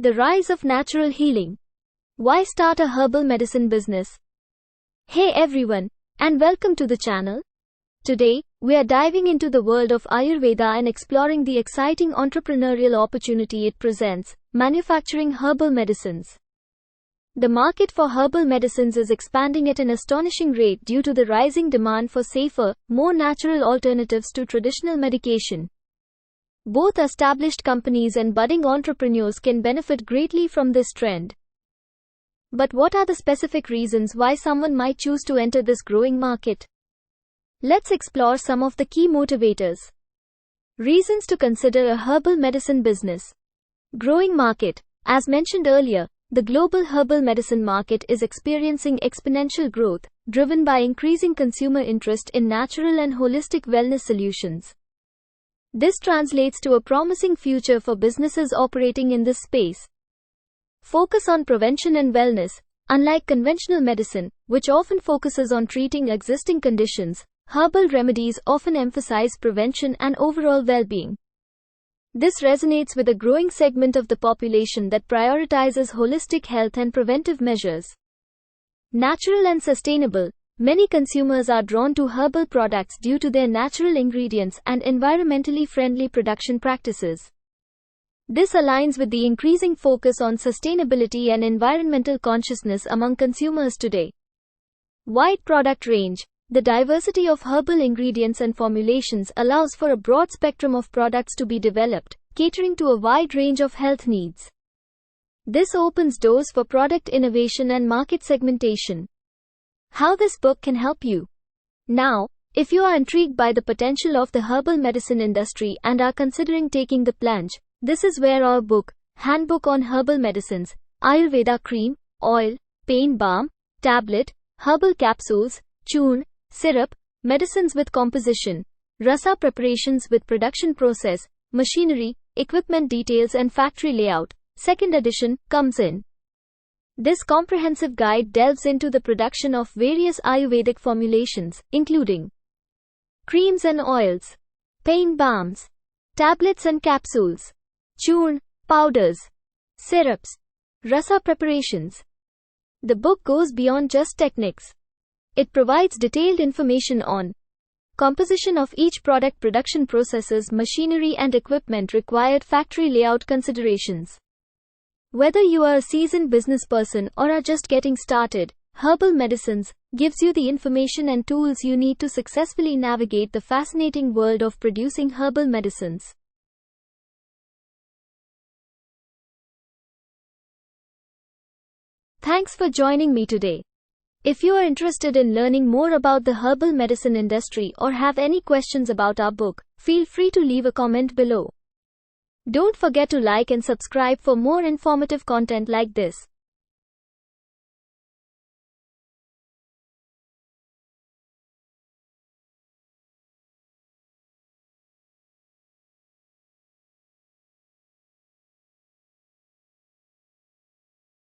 The rise of natural healing. Why start a herbal medicine business? Hey everyone, and welcome to the channel. Today, we are diving into the world of Ayurveda and exploring the exciting entrepreneurial opportunity it presents, manufacturing herbal medicines. The market for herbal medicines is expanding at an astonishing rate due to the rising demand for safer, more natural alternatives to traditional medication. Both established companies and budding entrepreneurs can benefit greatly from this trend. But what are the specific reasons why someone might choose to enter this growing market? Let's explore some of the key motivators. Reasons to consider a herbal medicine business. Growing market. As mentioned earlier, the global herbal medicine market is experiencing exponential growth, driven by increasing consumer interest in natural and holistic wellness solutions. This translates to a promising future for businesses operating in this space. Focus on prevention and wellness. Unlike conventional medicine, which often focuses on treating existing conditions, herbal remedies often emphasize prevention and overall well-being. This resonates with a growing segment of the population that prioritizes holistic health and preventive measures. Natural and sustainable. Many consumers are drawn to herbal products due to their natural ingredients and environmentally friendly production practices. This aligns with the increasing focus on sustainability and environmental consciousness among consumers today. Wide product range. The diversity of herbal ingredients and formulations allows for a broad spectrum of products to be developed, catering to a wide range of health needs. This opens doors for product innovation and market segmentation. How this book can help you. Now, if you are intrigued by the potential of the herbal medicine industry and are considering taking the plunge, this is where our book, Handbook on Herbal Medicines, Ayurveda Cream, Oil, Pain Balm, Tablet, Herbal Capsules, Churn, Syrup, Medicines with Composition, Rasa Preparations with Production Process, Machinery, Equipment Details and Factory Layout, 2nd edition, comes in. This comprehensive guide delves into the production of various Ayurvedic formulations, including creams and oils, pain balms, tablets and capsules, churn, powders, syrups, rasa preparations. The book goes beyond just techniques. It provides detailed information on composition of each product, production processes, machinery and equipment required, factory layout considerations. Whether you are a seasoned business person or are just getting started, Herbal Medicines gives you the information and tools you need to successfully navigate the fascinating world of producing herbal medicines. Thanks for joining me today. If you are interested in learning more about the herbal medicine industry or have any questions about our book, feel free to leave a comment below. Don't forget to like and subscribe for more informative content like this.